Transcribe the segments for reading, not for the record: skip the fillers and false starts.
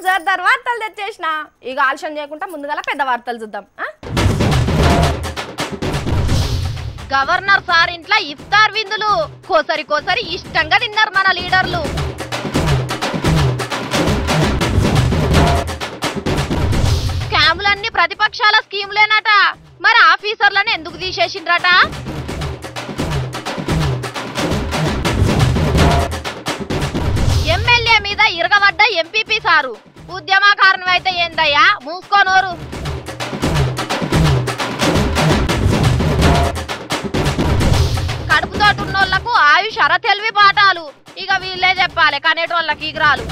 జోర్దార్ వార్తలు తెచ్చేసిన. ఇక ఆలస్యం చేయకుండా ముందుగా పెద్ద వార్తలు చూద్దాం. గవర్నర్ సార్ ఇంట్లో ఇఫ్తార్ విందులు కోసరి కోసరి ఇష్టంగా తిన్నారు మన లీడర్లు. స్కాములన్నీ ప్రతిపక్షాల స్కీములేనట, మరి ఆఫీసర్లను ఎందుకు తీసేసిండ్రట? ఎమ్మెల్యే మీద ఇరగబడ్డ ఎంపీపీ సారు ఉద్యమకారణం అయితే ఏందయ్యా మూసుకోనోరు. కడుపుతోటున్నోళ్లకు ఆయుష్ అర తెలివి పాఠాలు ఇక వీళ్ళే చెప్పాలి కనేటోళ్ళకి ఇగరాలు.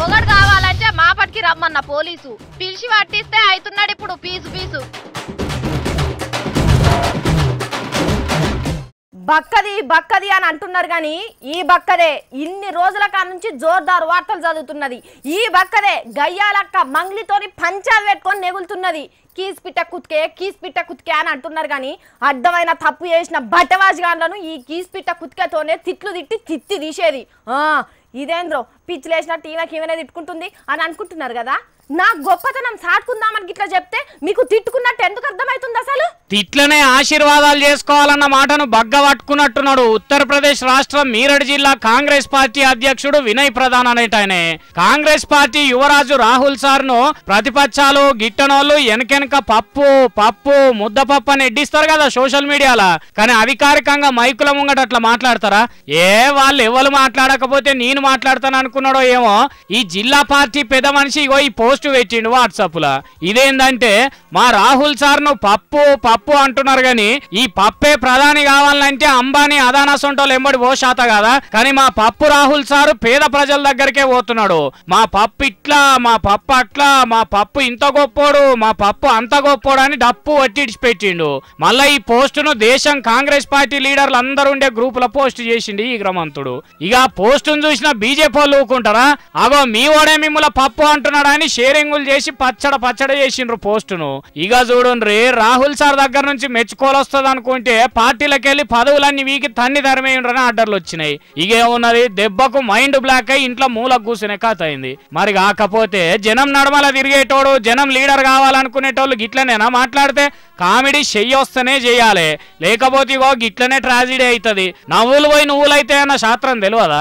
ఒకటి కావాలంటే మాపటికి రమ్మన్న పోలీసు పిలిచి పట్టిస్తే అవుతున్నాడు ఇప్పుడు పీసు పీసు. బక్కది అని అంటున్నారు కానీ ఈ బక్కదే ఇన్ని రోజుల కాడ నుంచి జోర్దార్ వార్తలు చదువుతున్నది. ఈ బక్కదే గయ్యాలక్క మంగ్లితోని పంచాలు పెట్టుకొని నెగులుతున్నది. కీస్ పిట్ట కుత్కే అని అంటున్నారు కానీ అడ్డమైన తప్పు చేసిన బట్టవాజిగాన్లను ఈ కీస్ పిట్ట కుత్కేతోనే తిట్లు తిట్టి తీసేది. ఇదేంద్రో పిచ్చిలేసినట్టు ఈమెనే తిట్టుకుంటుంది అని అనుకుంటున్నారు కదా. నా గొప్పతనం సాటుకుందామని ఇట్లా చెప్తే మీకు తిట్టుకున్నట్టు ఎందుకు అర్థమవుతుంది? అసలు తిట్లనే ఆశీర్వాదాలు చేసుకోవాలన్న మాటను బగ్గబట్టుకున్నట్టున్నాడు ఉత్తరప్రదేశ్ రాష్ట్రం మీరట్ జిల్లా కాంగ్రెస్ పార్టీ అధ్యక్షుడు వినయ్ ప్రధాన్ అనేటాయనే. కాంగ్రెస్ పార్టీ యువరాజు రాహుల్ సార్ ను ప్రతిపక్షాలు గిట్టనోళ్ళు వెనకెనక పప్పు ముద్దపప్పు అని ఎడ్డిస్తారు కదా సోషల్ మీడియాలో, కానీ అధికారికంగా మైకుల ముంగట అట్లా మాట్లాడతారా? వాళ్ళు ఎవరు మాట్లాడకపోతే నేను మాట్లాడతాను అనుకున్నాడో ఏమో. ఈ జిల్లా పార్టీ పెద్ద మనిషి ఇగో ఈ పోస్ట్ పెట్టిండు వాట్సాప్ లా. ఇదేందంటే మా రాహుల్ సార్ ను పప్పు అంటున్నారు గాని ఈ పప్పే ప్రధాని కావాలంటే అంబానీ అదానా సొంటోళ్ళు ఎంబడి పోషాత కదా, కానీ మా పప్పు రాహుల్ సారు పేద ప్రజల దగ్గరికే పోతున్నాడు. మా పప్పు ఇట్లా, మా పప్పు అట్లా, మా పప్పు ఇంత గొప్పోడు, మా పప్పు అంత గొప్పోడు అని డప్పు వట్టిడిచి పెట్టిండు. మళ్ళా ఈ పోస్ట్ ను దేశం కాంగ్రెస్ పార్టీ లీడర్లు అందరూ ఉండే గ్రూప్ లో పోస్ట్ చేసిండు ఈ గ్రమంతుడు. ఇక పోస్ట్ ను చూసిన బీజేపీ వాళ్ళు ఊకుంటారా? అగో మీ ఓడే మిమ్మల్ని పప్పు అంటున్నాడు అని షేరింగులు చేసి పచ్చడ చేసిండ్రు పోస్టును. ఇక చూడండి రాహుల్ సార్ దగ్గర నుంచి మెచ్చుకోలు వస్తుంది అనుకుంటే పార్టీలకు వెళ్ళి పదవులన్నీ వీకి తన్ని ధరమేయండ్రని ఆర్డర్లు వచ్చినాయి. ఇక ఏమున్నది దెబ్బకు మైండ్ బ్లాక్ అయి ఇంట్లో మూలకు కూర్చునే కథ అయింది. మరి కాకపోతే జనం నడమల తిరిగేటోడు జనం లీడర్ కావాలనుకునేటోళ్ళు గిట్లనేనా మాట్లాడితే? కామెడీ చెయ్యొస్తేనే చేయాలి, లేకపోతే ఇగో గిట్లనే ట్రాజిడీ అవుతుంది. నవ్వులు పోయి నువ్వులైతే అన్న శాస్త్రం తెలియదా?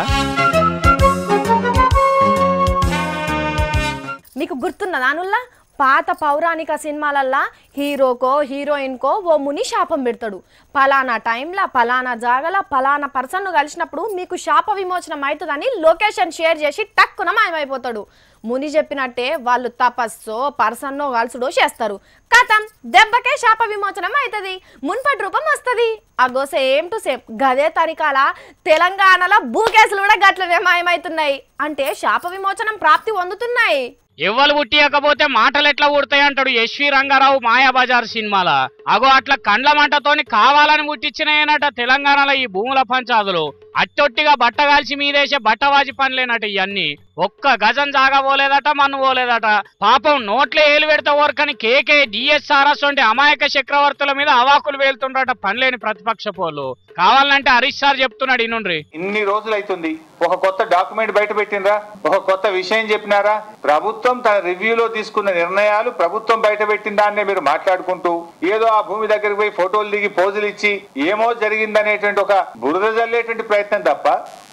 మీకు గుర్తున్నదా అనుల్లా పాత పౌరాణిక సినిమాలల్లా హీరోకో హీరోయిన్కో ఓ ముని శాపం పెడతాడు. పలానా టైంలో పలానా జాగల పలానా పర్సన్ను కలిసినప్పుడు మీకు శాప విమోచనం అవుతుందని లొకేషన్ షేర్ చేసి టక్కున మాయమైపోతాడు. ముని చెప్పినట్టే వాళ్ళు తపస్సో పర్సన్నో కలుసుడో చేస్తారు. కథం దెబ్బకే శాప విమోచనం అవుతుంది, మున్పటి రూపం వస్తుంది. అగో సేమ్ టు సేమ్ గదే తరికాల తెలంగాణలో భూకేసులు కూడా గట్లనే మాయమవుతున్నాయి. అంటే శాప విమోచనం ప్రాప్తి పొందుతున్నాయి. ఎవ్వరు పుట్టియకపోతే మాటలు ఎట్లా ఊడతాయి అంటాడు ఎస్వి రంగారావు మాయాబజార్ సినిమాల. అగో అట్లా కండ్ల మంటతోని కావాలని ముట్టించినాయనట తెలంగాణలో ఈ భూముల పంచాదులు. అట్టొట్టిగా బట్టగాల్చి మీదేసే బట్టవాజి పనులేనట ఇవన్నీ. ఒక్క గజం జాగా పోలేదట, మన్ను పోలేదట. పాపం నోట్లే ఏలు పెడతా ఓరకని కేకే డిఎస్ఆర్ఎస్ వంటి అమాయక చక్రవర్తుల మీద అవాకులు వేలుతుండట పనిలేని ప్రతిపక్ష పోలు. కావాలంటే హరీష్ సార్ చెప్తున్నాడు ఇనుండ్రి. ఇన్ని రోజులు అవుతుంది, ఒక కొత్త డాక్యుమెంట్ బయట పెట్టినరా, ఒక కొత్త విషయం చెప్పినారా? ప్రభుత్వం తన రివ్యూలో తీసుకున్న నిర్ణయాలు ప్రభుత్వం బయట పెట్టిన దాన్నే మీరు మాట్లాడుకుంటూ ఏదో ఆ భూమి దగ్గరికి పోయి ఫోటోలు దిగి పోజులు ఇచ్చి ఏమో జరిగిందనేటువంటి ఒక బురద జల్లేటువంటి ప్రయత్నం తప్ప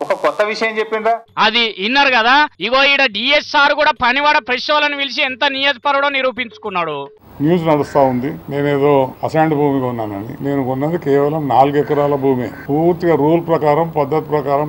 ఒక కొత్త విషయం చెప్పిండ్రా? అది ఇన్నారు కదా. ఇగో ఈడ డిఎస్ఆర్ కూడా పనివాడ ప్రెస్ వాళ్ళని పిలిచి ఎంత నియతపరుడో నిరూపించుకున్నాడు. న్యూస్ నడుస్తా ఉంది నేనేదో అసైన్డ్ భూమి కొన్నానని. నేను కొన్నది కేవలం 4 ఎకరాల భూమి. పూర్తిగా రూల్ ప్రకారం పద్ధతి ప్రకారం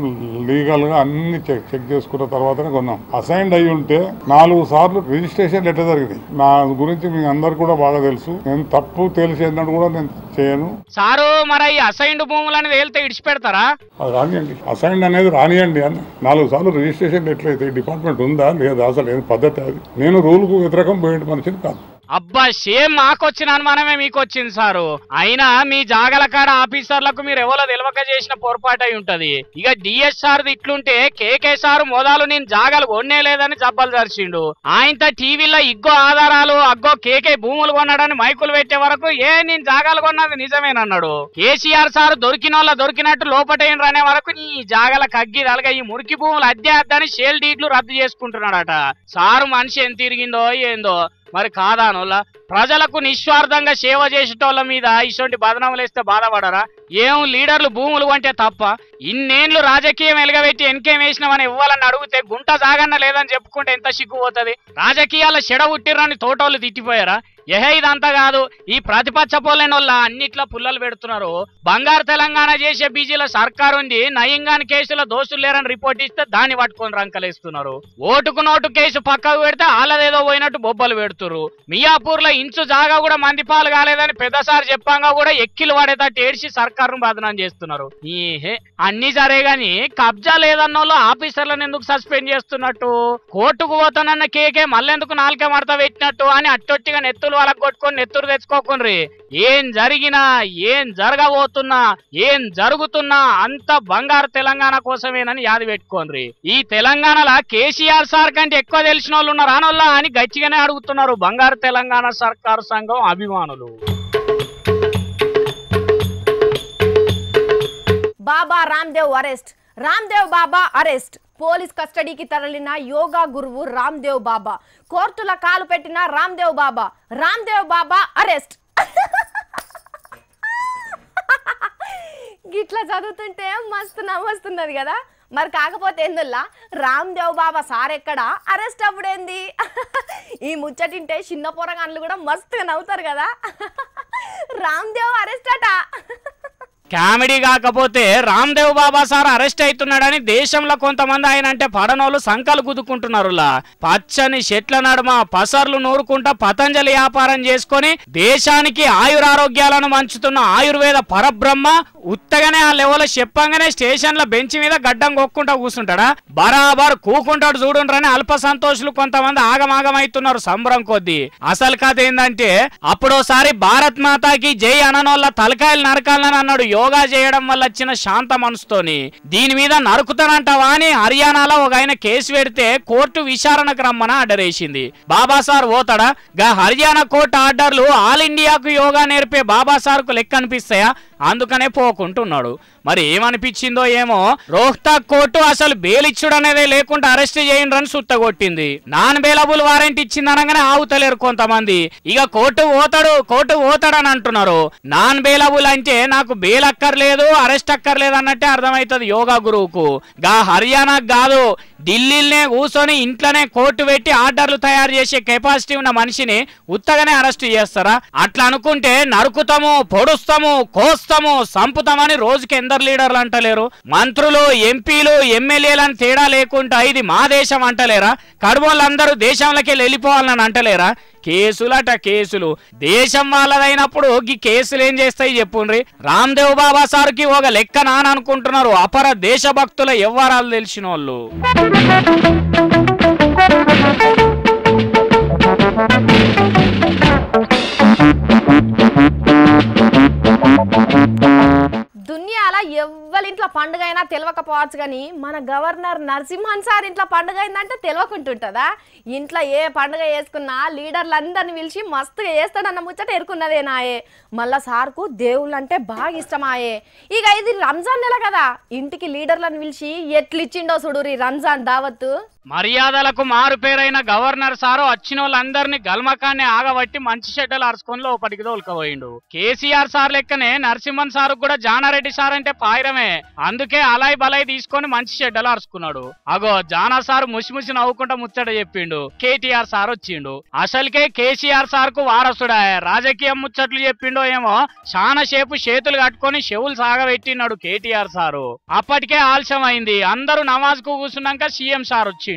లీగల్ గా అన్ని చెక్ చేసుకున్న తర్వాతనే కొన్నాం. అసైన్డ్ అయి ఉంటే 4 సార్లు రిజిస్ట్రేషన్ లెటర్ జరిగింది. నా గురించి మీ అందరు కూడా బాగా తెలుసు. నేను తప్పు తెలిసేందుకు కూడా నేను చేయను. సారు మరి ఈ అసైన్డ్ భూములని తేలితే ఇడిచిపెడతారా? అది రానియండి, అసైన్డ్ అనేది రానియండి అన్న. 4 సార్లు రిజిస్ట్రేషన్ ఎట్లయితే డిపార్ట్మెంట్ ఉందా లేదా? అసలు ఏం పద్ధతి అది? నేను రూల్ కు వ్యతిరేకం పోయే మనిషిని కాదు. అబ్బా సేమ్ మాకొచ్చిన అనుమానమే మీకు వచ్చింది సారు. అయినా మీ జాగల కాడ ఆఫీసర్లకు మీరు ఎవరో తెలియక చేసిన పొరపాటు అయి ఉంటది. ఇక డిఎస్ఆర్ ఇట్లుంటే కేకే సారు మొదలు నేను జాగలు కొన్నే లేదని జబ్బలు జరిచిండు. ఆయనతో టీవీలో ఇగ్గో ఆధారాలు అగ్గో కేకే భూములు కొన్నాడని మైకులు పెట్టే వరకు నేను జాగాలు కొన్నది నిజమేనన్నాడు. కేసీఆర్ సారు దొరికిన వాళ్ళ దొరికినట్టు లోపటేయండి అనే వరకు ఈ జాగల కగ్గి తలగా ఈ మురికి భూములు అద్దె అద్దని షేల్ డీట్లు రద్దు చేసుకుంటున్నాడట. సారు మనిషి ఎంత తిరిగిందో ఏందో మరి కాదానోళ్ళ ప్రజలకు నిస్వార్థంగా సేవ చేసేటోళ్ళ మీద ఇటువంటి బదనాములు వేస్తే బాధపడరా? ఏం లీడర్లు భూములు కొంటే తప్ప ఇన్నేళ్లు రాజకీయం ఎలగబెట్టి ఎన్కేం వేసినామని ఇవ్వాలని అడిగితే గుంట జాగన్న లేదని చెప్పుకుంటే ఎంత సిగ్గుపోతుంది. రాజకీయాల చెడ ఉట్టిర్రని తోటోళ్ళు తిట్టిపోయారా? ఇదంతా కాదు, ఈ ప్రతిపక్ష పోలేనోళ్ళ అన్నిట్లో పుల్లలు పెడుతున్నారు. బంగారు తెలంగాణ చేసే బీజీల సర్కారు ఉంది, నయంగాని కేసులో దోషులు లేరని రిపోర్ట్ ఇస్తే దాన్ని పట్టుకొని రంకలేస్తున్నారు. ఓటుకు నోటు కేసు పక్కకు పెడితే వాళ్ళదేదో పోయినట్టు బొబ్బలు పెడుతున్నారు. మియాపూర్ లో ఇంచు జాగా కూడా మంది పాలు కాలేదని పెద్దసారి చెప్పంగా కూడా ఎక్కిలు పడేటట్టు ఏడ్చి సర్కారును బదనాం చేస్తున్నారు. అన్ని సరే గాని కబ్జా లేదన్నోళ్ళు ఆఫీసర్లను ఎందుకు సస్పెండ్ చేస్తున్నట్టు? కోర్టుకు పోతానన్న కేకే మళ్ళెందుకు నాలుకే మడత పెట్టినట్టు అని అట్టొట్టిగా నెత్తులు వాళ్ళకు కొట్టుకొని నెత్తురు తెచ్చుకోకుండ్రి. ఏం జరిగినా ఏం జరగబోతున్నా ఏం జరుగుతున్నా అంత బంగారు తెలంగాణ కోసమేనని యాది పెట్టుకోండి. ఈ తెలంగాణలో కేసీఆర్ సార్ కంటే ఎక్కువ తెలిసిన వాళ్ళు ఉన్నారు అనోళ్ళ అని గట్టిగానే అడుగుతున్నారు బంగారు తెలంగాణ సర్కారు సంఘం అభిమానులు. బాబా రామ్దేవ్ అరెస్ట్. రామ్దేవ్ బాబా అరెస్ట్. పోలీస్ కస్టడీకి తరలిన యోగా గురువు రామ్దేవ్ బాబా. కోర్టుల కాలు పెట్టిన రామ్దేవ్ బాబా. రామ్దేవ్ బాబా అరెస్ట్. గిట్లా చదువుతుంటే మస్తు నవ్వొస్తున్నది కదా. మరి కాకపోతే ఎందుల్లా రామ్దేవ్ బాబా సార్ ఎక్కడా, అరెస్ట్ అప్పుడేంది? ఈ ముచ్చటింటే చిన్న పోరగాన్లు కూడా మస్తుగా నవ్వుతారు కదా. రామ్దేవ్ అరెస్ట్ అట. కామెడీ కాకపోతే రామ్దేవ్ బాబా సార్ అరెస్ట్ అవుతున్నాడని దేశంలో కొంతమంది ఆయన అంటే పడనోళ్ళు సంకలు గుద్దుకుంటున్నారు. పచ్చని చెట్ల నడుమ పసర్లు నూరుకుంటా పతంజలి వ్యాపారం చేసుకొని దేశానికి ఆయురారోగ్యాలను మంచుతున్న ఆయుర్వేద పరబ్రహ్మ ఉత్తగానే ఆ లెవెల్ చెప్పంగానే స్టేషన్ల బెంచ్ మీద గడ్డం కొక్కుంటా కూర్చుంటాడా? బరాబర్ కూకుంటాడు చూడుండ్రని అల్ప సంతోషులు కొంతమంది ఆగమాగమైతున్నారు సంబరం కొద్దీ. అసలు కథ ఏందంటే అప్పుడోసారి భారత్ మాతాకి జై అననోళ్ళ తలకాయలు నరకాలని అన్నాడు యోగా చేయడం వల్ల వచ్చిన శాంత మనసుతోని. దీని మీద నరుకుతానంటావా అని హర్యానాలో ఒక ఆయన కేసు పెడితే కోర్టు విచారణకు రమ్మని ఆర్డర్ వేసింది. బాబా సార్ పోతాడా? గా హర్యానా కోర్టు ఆర్డర్లు ఆల్ ఇండియాకు యోగా నేర్పే బాబా సార్ కు లెక్క అనిపిస్తాయా? అందుకనే పోకుంటున్నాడు. మరి ఏమనిపించిందో ఏమో రోహ్తక్ కోర్టు అసలు బెయిలిచ్చుడు అనేదే లేకుండా అరెస్ట్ చేయండి సుత్తగొట్టింది. నాన్ బెయిలబుల్ వారెంట్ ఇచ్చింది అనగానే ఆగుతలేరు కొంతమంది. ఇక కోర్టు పోతాడని అంటున్నారు. నాన్ బెయిలబుల్ అంటే నాకు బెయిల్ అక్కర్లేదు అరెస్ట్ అక్కర్లేదు అన్నట్టే అర్థమవుతుంది యోగా గురువుకు. గా హర్యానాకు కాదు, ఢిల్లీనే కూర్చొని ఇంట్లోనే కోర్టు పెట్టి ఆర్డర్లు తయారు చేసే కెపాసిటీ ఉన్న మనిషిని ఉత్తగానే అరెస్ట్ చేస్తారా? అట్లా అనుకుంటే నరుకుతాము, పొడుస్తాము, కోస్తాము, సంపుతామని రోజుకి ఎందరు లీడర్లు అంటలేరు? మంత్రులు, ఎంపీలు, ఎమ్మెల్యేలను తేడా లేకుండా ఇది మా దేశం అంటలేరా? కడుమోళ్ళందరూ దేశంలోకి వెళ్ళిపోవాలని అంటలేరా? కేసులట కేసులు. దేశం వాళ్ళదైనప్పుడు ఈ కేసులు ఏం చేస్తాయి చెప్పుండ్రి? రామ్దేవ్ బాబా సార్కి ఒక లెక్క నాననుకుంటున్నారు అపర దేశభక్తుల వ్యవహారాలు తెలిసిన వాళ్ళు. దునియాల ఎవ్వరింట్లో పండుగ అయినా తెలియకపోవచ్చు కానీ మన గవర్నర్ నరసింహన్ సార్ ఇంట్లో పండుగ అయిందంటే తెలియకుంటుంటుందా? ఇంట్లో ఏ పండుగ చేసుకున్నా లీడర్లందరిని పిలిచి మస్తుగా చేస్తాడన్న ముచ్చట ఎరుకున్నదేనాయే. మళ్ళా సార్కు దేవుళ్ళు అంటే బాగా ఇష్టమాయే. ఇక ఇది రంజాన్ నెల కదా, ఇంటికి లీడర్లను పిలిచి ఎట్లిచ్చిండో చూడురి రంజాన్ దావత్తు. మర్యాదలకు మారు పేరైన గవర్నర్ సారు వచ్చిన వాళ్ళందరినీ గల్మకాన్ని ఆగబట్టి మంచి చెడ్డలు అరుచుకొని లోపలికి తోలుకపోయిండు. కేసీఆర్ సార్ లెక్కనే నరసింహన్ సార్ కూడా జానారెడ్డి సార్ అంటే పాయిరమే. అందుకే అలాయ్ బలాయ్ తీసుకొని మంచి చెడ్డలు అరుచుకున్నాడు. అగో జానా సార్ ముసిముసి నవ్వుకుంటా ముచ్చట చెప్పిండు. కేటీఆర్ సార్ వచ్చిండు. అసలుకే కేసీఆర్ సార్ కు వారసుడా. రాజకీయం ముచ్చట్లు చెప్పిండో ఏమో చాలా సేపు చేతులు కట్టుకొని చెవులు సాగబెట్టినాడు కేటీఆర్ సారు. అప్పటికే ఆలస్యం అయింది. అందరూ నమాజ్ కు కూర్చున్నాక సీఎం సార్ వచ్చిండు.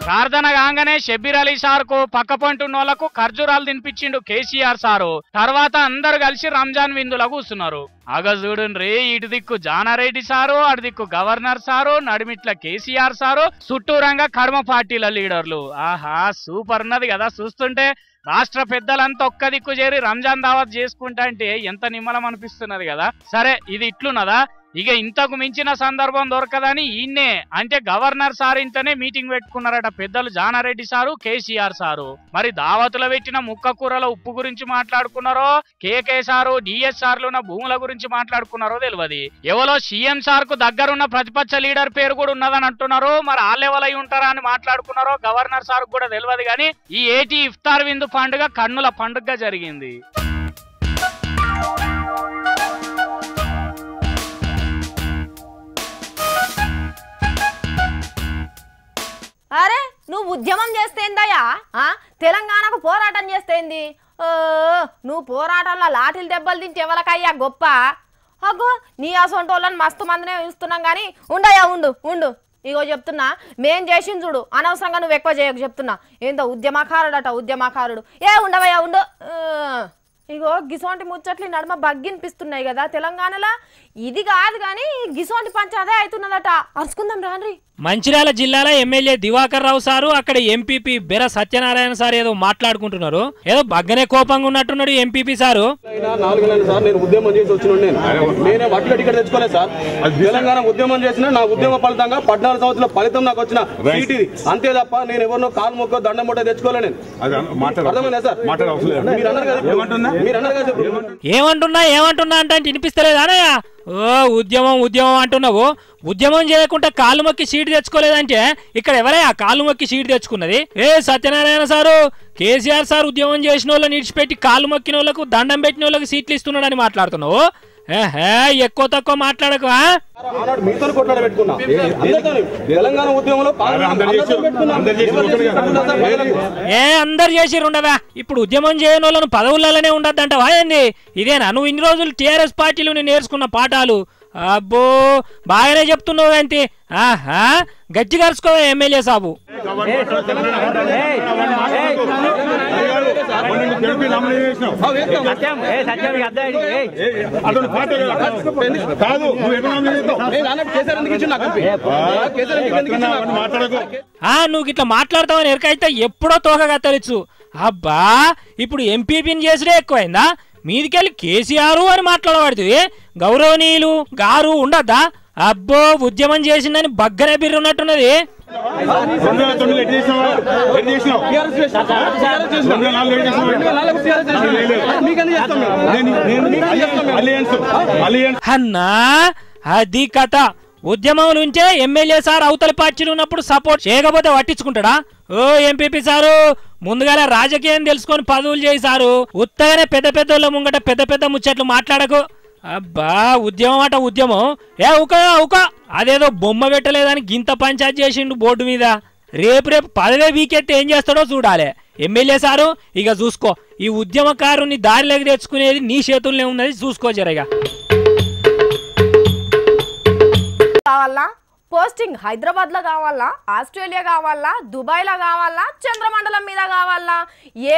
ప్రార్థన కాగానే షబ్బీర్ అలీ సార్ కు పక్క పంటున్నోళ్లకు ఖర్జూరాలు తినిపించిండు కేసీఆర్ సారు. తర్వాత అందరు కలిసి రంజాన్ విందులో కూర్చున్నారు. అగ చూడండి, ఇటు దిక్కు జానారెడ్డి సారు, అటు దిక్కు గవర్నర్ సారు, నడిమిట్ల కేసీఆర్ సారు, చుట్టూరంగా కర్మ పార్టీల లీడర్లు. ఆహా సూపర్ ఉన్నది కదా చూస్తుంటే. రాష్ట్ర పెద్దలంతా ఒక్క దిక్కు చేరి రంజాన్ దావత్ చేసుకుంటా అంటే ఎంత నిమ్మలం అనిపిస్తున్నది కదా. సరే ఇది ఇట్లున్నదా, ఇక ఇంతకు మించిన సందర్భం దొరకదని ఈయన్నే అంటే గవర్నర్ సార్ ఇంతనే మీటింగ్ పెట్టుకున్నారట పెద్దలు జానారెడ్డి సారు, కేసీఆర్ సారు. మరి దావతులో పెట్టిన ముక్క కూరల ఉప్పు గురించి మాట్లాడుకున్నారో, కేకే సారు డిఎస్ సార్లు ఉన్న భూముల గురించి మాట్లాడుకున్నారో తెలియదు. ఎవరో సీఎం సార్ కు దగ్గరున్న ప్రతిపక్ష లీడర్ పేరు కూడా ఉన్నదని అంటున్నారు. మరి ఆ లెవెల్ అయి ఉంటారా అని మాట్లాడుకున్నారో గవర్నర్ సార్ కూడా తెలియదు. కానీ ఈ ఏటీ ఇఫ్తార్ విందు పండుగ కన్నుల పండుగగా జరిగింది. అరే నువ్వు ఉద్యమం చేస్తేందయ్యా, తెలంగాణకు పోరాటం చేస్తేంది? నువ్వు పోరాటంలో లాఠీలు దెబ్బలు తింటే ఎవరికయ్యా గొప్ప? అగ్గో నీ అసొంటోళ్ళని మస్తు మందినే పిలుస్తున్నాం కానీ ఉండయ్యా ఉండు ఉండు. ఇగో చెప్తున్నా, మేం చేసింది చూడు, అనవసరంగా నువ్వు ఎక్కువ చేయకు చెప్తున్నా. ఏందో ఉద్యమకారుడట ఉద్యమకారుడు. ఉండవయ్యా ఉండు. ఇగో గిసోంటి ముచ్చట్లు నడుమ బగ్గినిపిస్తున్నాయి కదా తెలంగాణలో. ఇది కాదు కానీ గిసోంటి పంచాదే అవుతున్నదట. అరుచుకుందాం రాండ్రి. మంచిర్యాల జిల్లాలో ఎమ్మెల్యే దివాకర్ రావు సారు, అక్కడ ఎంపీపీ బెర సత్యనారాయణ సార్ ఏదో మాట్లాడుకుంటున్నారు. ఏదో బగ్గనే కోపంగా ఉన్నట్టున్నాడు ఎంపీపీ సారు. 4 నెలలు సార్ నేను ఉద్యమం చేసి వచ్చిన నేనే వడ్ల టికెట్ తెచ్చుకోలేదు సార్. తెలంగాణ ఉద్యమం చేసిన నా ఉద్యమ ఫలితంగా 14 సంవత్సరాల ఫలితం నాకు వచ్చిన సీట్ ఇది. అంతే తప్ప నేను ఎవరినో కాలు మొక్క దండం మొట్ట తెచ్చుకోలే. నేను అర్థమైనా సార్? మీరు అన్నారు కదా, ఏమంటున్నా అంటే వినిపిస్తలేదు అనయ్య. ఉద్యమం ఉద్యమం అంటున్నావు. ఉద్యమం చేయకుండా కాళ్ళు మొక్కి సీటు తెచ్చుకోలేదంటే ఇక్కడ ఎవరయ్యా కాళ్ళు మొక్కి సీటు తెచ్చుకున్నది? సత్యనారాయణ సారు, కేసీఆర్ సార్ ఉద్యమం చేసిన వాళ్ళని విడిచిపెట్టి కాళ్ళు మొక్కిన వాళ్ళకు దండం పెట్టిన వాళ్ళకి సీట్లు ఇస్తున్నాడని మాట్లాడుతున్నావు. ఎక్కువ తక్కువ మాట్లాడకు. మీతో కొట్లాడబెట్టుకున్నా తెలంగాణ ఉద్యమంలో అందరు చేసిరు ఉండవా? ఇప్పుడు ఉద్యమం చేయని వాళ్ళను పదవులలోనే ఉండద్దంటావా ఏంది? ఇదేనా నువ్వు ఇన్ని రోజులు టీఆర్ఎస్ పార్టీలో నేర్చుకున్న పాఠాలు? అబ్బో బాగానే చెప్తున్నావు ఏంటి? గట్టి కరుచుకో ఎమ్మెల్యే సాబు. నువ్వు ఇట్లా మాట్లాడతావని ఎరకైతే ఎప్పుడో తోక కత్తరిచ్చు. అబ్బా ఇప్పుడు ఎంపీపీని చేసుడే ఎక్కువైందా? మీదికెళ్ళి కేసీఆర్ అని మాట్లాడబడుతుంది. గౌరవనీయులు గారు ఉండద్దా? అబ్బో ఉద్యమం చేసిందని బగ్గనే బిర్రున్నట్టున్నది. అన్నా అది కథ. ఉద్యమం నుంచే ఎమ్మెల్యే సార్ అవతలి పార్టీలు ఉన్నప్పుడు సపోర్ట్ చేయకపోతే పట్టించుకుంటాడా? ఎంపీపీ సారు ముందుగా రాజకీయం తెలుసుకొని పదవులు చేశారు. ఉత్తగానే పెద్ద పెద్దోళ్ళ ముంగట పెద్ద పెద్ద ముచ్చట్లు మాట్లాడకు. అబ్బా ఉద్యమం అట ఉద్యమం. ఉక అదేదో బొమ్మ పెట్టలేదని గింత పంచాయతీ చేసిండు బోర్డు మీద. రేపు పదవే వీకెత్తే ఏం చేస్తాడో చూడాలి ఎమ్మెల్యే సారు. ఇక చూసుకో, ఈ ఉద్యమకారుని దారిలోకి తెచ్చుకునేది నీ చేతుల్లోనే ఉన్నది. చూసుకో జరగా. కావాలా పోస్టింగ్ హైదరాబాద్లో కావాలా, ఆస్ట్రేలియా కావాలా, దుబాయ్లో కావాలా, చంద్రమండలం మీద కావాలా,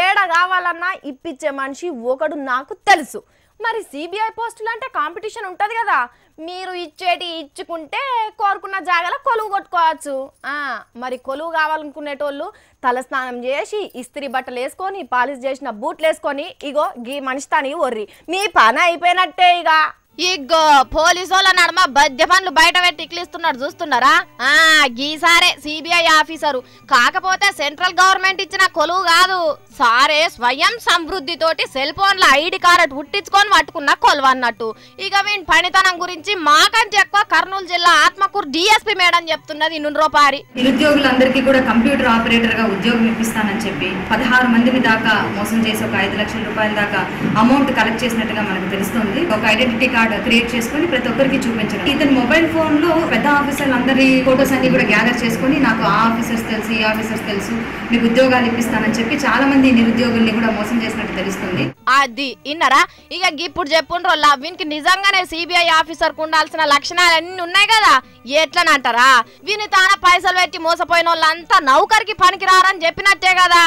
ఏడ కావాలన్నా ఇప్పించే మనిషి ఒకడు నాకు తెలుసు. మరి సిబిఐ పోస్టులు అంటే కాంపిటీషన్ ఉంటుంది కదా. మీరు ఇచ్చుకుంటే కోరుకున్న జాగాలో కొలువు కొట్టుకోవచ్చు. మరి కొలువు కావాలనుకునేటోళ్ళు తలస్నానం చేసి ఇస్త్రీ బట్టలు వేసుకొని పాలిష్ చేసిన బూట్లు వేసుకొని ఇగో గీ మనిషి తాని ఒర్రి మీ పని అయిపోయినట్టే. ఇగో పోలీసుల నడమ బద్దె పనులు బయట పెట్టి ఇక్లిస్తున్నాడు చూస్తున్నారా? గీసారే సిబిఐ ఆఫీసరు. కాకపోతే సెంట్రల్ గవర్నమెంట్ ఇచ్చిన కొలువు కాదు, సారే స్వయం సమృద్ధి తోటి సెల్ ఫోన్ల ఐడి కార్డు ఉట్టించుకొని పట్టుకున్న కొలువు అన్నట్టు. ఇక వీని పనితనం గురించి మాకంటే ఎక్కువ కర్నూలు జిల్లా ఆత్మకూరు డిఎస్పీ మేడం చెప్తున్నది. నుండ్రోపారి నిరుద్యోగులందరికీ కూడా కంప్యూటర్ ఆపరేటర్ గా ఉద్యోగం ఇప్పిస్తానని చెప్పి 16 మందిని దాకా మోసం చేసి ఒక 5 లక్షల రూపాయల దాకా అమౌంట్ కలెక్ట్ చేసినట్టుగా మనకు తెలుస్తుంది. ఒక ఐడెంటిటీ కార్డు కార్డ్ క్రియేట్ చేసుకుని ప్రతి ఒక్కరికి చూపించడం. ఇతని మొబైల్ ఫోన్ లో పెద్ద ఆఫీసర్లు అందరి ఫోటోస్ అన్ని కూడా గ్యాదర్ చేసుకుని నాకు ఆ ఆఫీసర్స్ తెలుసు, ఈ ఆఫీసర్స్ తెలుసు, మీకు ఉద్యోగాలు ఇప్పిస్తానని చెప్పి చాలా మంది నిరుద్యోగుల్ని కూడా మోసం చేసినట్టు తెలుస్తుంది. అది ఇన్నరా ఇక ఇప్పుడు చెప్పుండ్రోల్లా వీనికి నిజంగానే సిబిఐ ఆఫీసర్ కు ఉండాల్సిన లక్షణాలు అన్ని ఉన్నాయి కదా. ఎట్లనంటారా వీని తాన పైసలు పెట్టి మోసపోయిన వాళ్ళంతా నౌకరికి పనికిరారని చెప్పినట్టే కదా.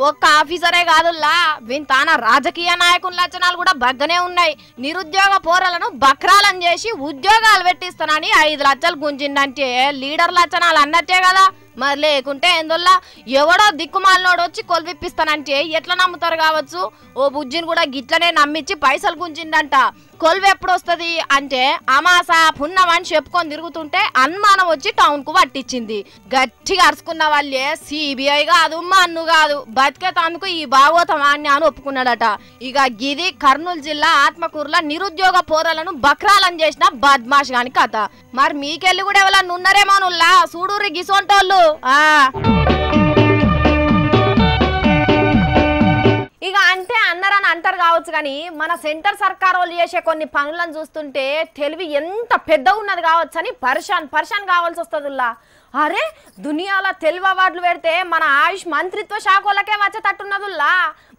ఒక్క ఆఫీసరే కాదుల్లా వీని తాన రాజకీయ నాయకుల లక్షణాలు కూడా బగ్గనే ఉన్నాయి. నిరుద్యోగ పోరలను బక్రాలను చేసి ఉద్యోగాలు పెట్టిస్తానని 5 లక్షలు గుంజిందంటే లీడర్ లక్షణాలు అన్నట్టే కదా. మరి లేకుంటే ఎందుల్లా ఎవడో దిక్కుమాలినోడు వచ్చి కొలువిప్పిస్తానంటే ఎట్లా నమ్ముతారు కావచ్చు. ఓ బుజ్జిని కూడా గిట్లనే నమ్మించి పైసలు గుంజిందంట. కొలువు ఎప్పుడు వస్తుంది అంటే అమాస పున్నమని చెప్పుకొని తిరుగుతుంటే అనుమానం వచ్చి టౌన్ కు పట్టించింది. గట్టిగా అరుచుకున్న వాళ్ళే సిబిఐ కాదు మన్ను కాదు బతికేతందుకు ఈ భాగవతమాన్ని అని ఒప్పుకున్నాడట. ఇక గిది కర్నూలు జిల్లా ఆత్మకూరులో నిరుద్యోగ పోరలను బక్రాలను చేసిన బద్మాష్ గాని కథ. మరి మీకెళ్ళి కూడా ఎవరన్నా ఉన్నారేమోనుల్లా చూడుర్రి గిసొంటోళ్ళు. ఇక అంటే అన్నారని అంటారు కావచ్చు కానీ మన సెంటర్ సర్కార్ వాళ్ళు చేసే కొన్ని పనులను చూస్తుంటే తెలివి ఎంత పెద్ద ఉన్నది కావచ్చు అని పరిశాన్ కావాల్సి వస్తుందిలా. అరే దునియాలో తెలివి అవార్డులు పెడితే మన ఆయుష్ మంత్రిత్వ శాఖ వాళ్ళకే వచ్చేటట్టున్నదుల్లా.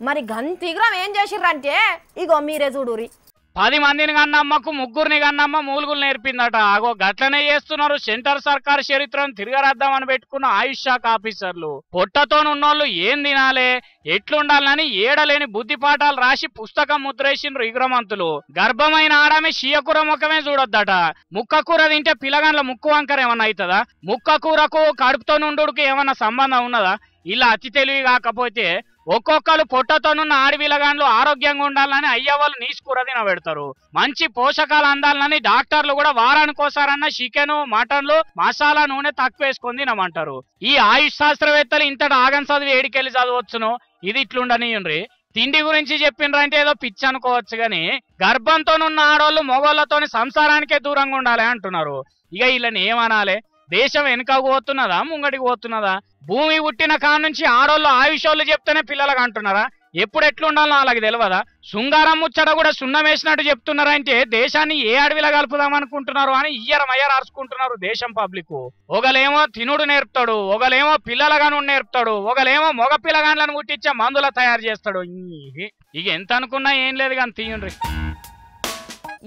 మరి గంతిగ్రం ఏం చేసిర్రంటే ఇగో మీరే చూడురి. 10 మందిని కన్నమ్మకు 3గురిని కన్నమ్మ మూలుగులు నేర్పిందట. అగో గట్లనే చేస్తున్నారు సెంటర్ సర్కార్ చరిత్రను తిరగరాద్దామని పెట్టుకున్న ఆయుష్ శాఖ ఆఫీసర్లు. పొట్టతోనున్నోళ్ళు ఏం తినాలే ఎట్లుండాలని ఏడలేని బుద్ధి పాఠాలు రాసి పుస్తకం ముద్రేసిండ్రు ఇగ్రమంతులు. గర్భమైన ఆడమే షియకూర ముఖమే చూడొద్దట. ముక్క కూర తింటే పిల్లగాండ్ల ముక్కు వంకర ఏమన్నా అవుతుందా? ముక్క కూరకు కడుపుతో నుండుకి ఏమన్నా సంబంధం ఉన్నదా? ఇలా అతి తెలివి కాకపోతే ఒక్కొక్కరు పొట్టతోనున్న ఆడపిల్లగాండ్లు ఆరోగ్యంగా ఉండాలని అయ్యవాళ్ళు నీసుకూర తినబెడతారు. మంచి పోషకాలు అందాలని డాక్టర్లు కూడా వారానికోసారన్నా చికెను మటన్లు మసాలా నూనె తక్కువ వేసుకొని తినమంటారు. ఈ ఆయుష్ శాస్త్రవేత్తలు ఇంతటి ఆగం చదివి ఏడికెళ్ళి చదవచ్చును. ఇది ఇట్లుండనియండ్రి. తిండి గురించి చెప్పిండ్రంటే ఏదో పిచ్చి అనుకోవచ్చు గాని గర్భంతోనున్న ఆడోళ్ళు మొగోళ్లతోని సంసారానికే దూరంగా ఉండాలి అంటున్నారు. ఇక వీళ్ళని ఏమనాలి? దేశం వెనుకకు పోతున్నదా ముంగడికి పోతున్నదా? భూమి పుట్టిన కాడ నుంచి ఆడోళ్ళు ఆయుషోళ్ళు చెప్తేనే పిల్లలకు అంటున్నారా? ఎప్పుడు ఎట్లుండాలో వాళ్ళకి తెలియదా? శృంగారం ముచ్చట కూడా సున్నం వేసినట్టు చెప్తున్నారంటే దేశాన్ని ఏ అడవిలో కలుపుదాం అనుకుంటున్నారు అని ఇయ్యరమయ్యర్ అరుచుకుంటున్నారు దేశం పబ్లిక్. ఒకలేమో తినుడు నేర్పుతాడు, ఒకలేమో పిల్లలగాను నేర్పుతాడు, ఒకలేమో మగ పిల్లగాండ్లను పుట్టించే మందుల తయారు చేస్తాడు. ఇక ఎంత అనుకున్నా ఏం లేదు కానీ తీయండ్రి.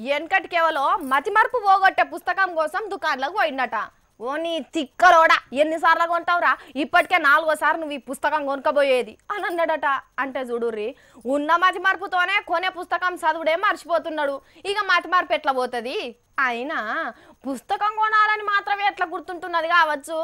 వెనకటి కేవలం మతిమరుపు పోగొట్టే పుస్తకం కోసం దుకాణంలోకి పోయిందట. ఓ నీ తిక్కలోడా ఎన్నిసార్లు కొంటావురా? ఇప్పటికే 4వ సారి నువ్వు ఈ పుస్తకం కొనుక్కపోయేది అని అన్నాడట. అంటే చూడుర్రి ఉన్న మతిమరుపుతోనే కొనే పుస్తకం చదువుడే మర్చిపోతున్నాడు. ఇక మతిమరుపు ఎట్లా పోతుంది? అయినా పుస్తకం కొనాలని మాత్రమే ఎట్లా గుర్తుంటున్నది కావచ్చు.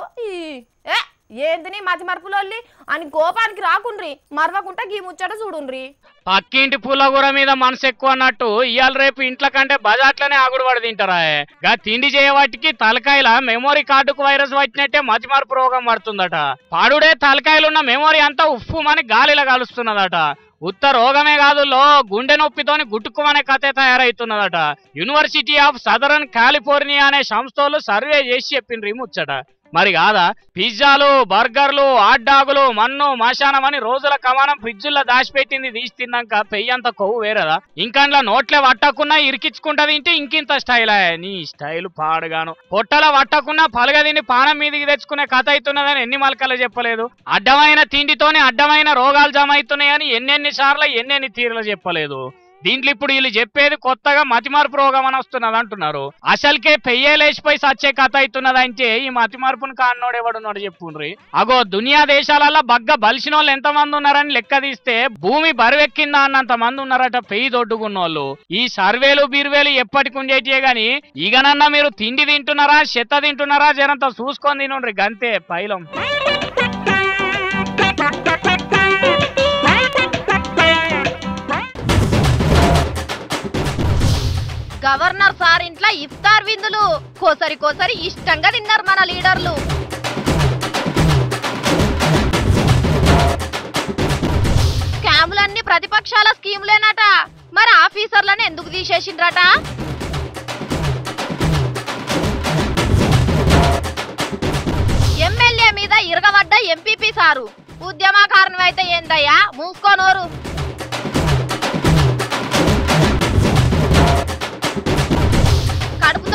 ఏంటిని మతి మరుపులోల్లి అని కోపానికి రాకుండ్రి, మరవకుంటా గీ ముచ్చట చూడుండ్రి. పక్కింటి పుల్లగూర మీద మనసు ఎక్కువ అన్నట్టు ఇవాళ రేపు ఇంట్ల కంటే బజాట్లనే ఆగుడు పడి తింటారా? గా తిండి చేయవాటికి తలకాయల మెమోరీ కార్డుకు వైరస్ వచ్చినట్టే మతి మార్పు రోగం పడుతుందట. పాడుడే తలకాయలున్న మెమోరీ అంతా ఉఫ్ఫుమని గాలిలో కలుస్తున్నదట. ఉత్త రోగమే కాదు గుండె నొప్పితోని గుట్టుకుమనే కథే తయారైతున్నదట. యూనివర్సిటీ ఆఫ్ సదరన్ కాలిఫోర్నియా అనే సంస్థలు సర్వే చేసి చెప్పిండ్రు ముచ్చట. మరి కాదా? పిజ్జాలు బర్గర్లు హాట్ డాగులు మన్ను మశానం అని రోజుల కమానం ఫ్రిడ్జ్లో దాచిపెట్టింది తీసి తిన్నాక పెయ్యంత కొవ్వు వేరేదా? ఇంకండ్లా నోట్లే పట్టకున్నా ఇరికించుకుంటా తింటే ఇంకింత స్టైల్. నీ స్టైల్ పాడుగాను. పొట్టల పట్టకున్నా పలగదిని పానం మీదికి తెచ్చుకునే కథ అవుతున్నదని ఎన్ని మలకలు చెప్పలేదు. అడ్డమైన తిండితోనే అడ్డమైన రోగాలు జమ అవుతున్నాయని ఎన్నెన్ని సార్లు ఎన్నెన్ని తీరులు చెప్పలేదు. దీంట్లో ఇప్పుడు వీళ్ళు చెప్పేది కొత్తగా మతిమార్పు రోగం అని వస్తున్నది అంటున్నారు. అసలుకే పెయ్యేలేసిపోయి సచ్చే కథ అవుతున్నదంటే ఈ మతిమార్పును కాన్నోడు ఎవడున్నాడు చెప్పుండ్రి. అగో దునియా దేశాలలో బగ్గ బలిసిన వాళ్ళు ఎంతమంది ఉన్నారని లెక్క తీస్తే భూమి బరువెక్కిందా అన్నంత మంది ఉన్నారట పెయ్యి దొడ్డుకున్నోళ్ళు. ఈ సర్వేలు బీర్వేలు ఎప్పటికి ఉండేటియే గాని ఇగనన్నా మీరు తిండి తింటున్నారా చెత్త తింటున్నారా జనంతా చూసుకొని తినుండ్రి గంతే పైలం. గవర్నర్ సార్ ఇంట్లో ఇఫ్తార్ విందులు కోసరి ఇష్టంగా తిన్నారు మన లీడర్లు. స్కాములన్నీ ప్రతిపక్షాల స్కీములేనట. మరి ఆఫీసర్లను ఎందుకు తీసేసిండ్రట? ఎమ్మెల్యే మీద ఇరగబడ్డ ఎంపీపీ సారు ఉద్యమకారణం అయితే ఏందయ్యా మూసుకోనోరు.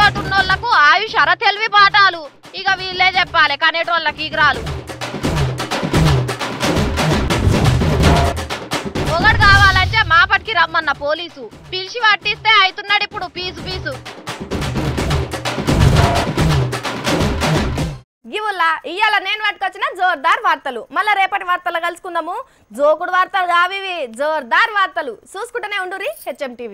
తోటి ఉన్నోళ్లకు ఆయుష్ అర తెలివి పాఠాలు ఇక వీళ్ళే చెప్పాలి కనేటోళ్ళకి ఇగరాలు ఒకటి కావాలంటే మాపటికి రమ్మన్న పోలీసు పిలిచి పట్టిస్తే అవుతున్నాడు ఇప్పుడు పీసు గివుల్లా ఇయ్యాల నేను పట్టుకొచ్చిన జోర్దార్ వార్తలు మళ్ళీ రేపటి వార్తలు కలుసుకుందాము జోకుడు వార్తలు కావివి జోర్దార్ వార్తలు చూసుకుంటూనే ఉండురి HM TV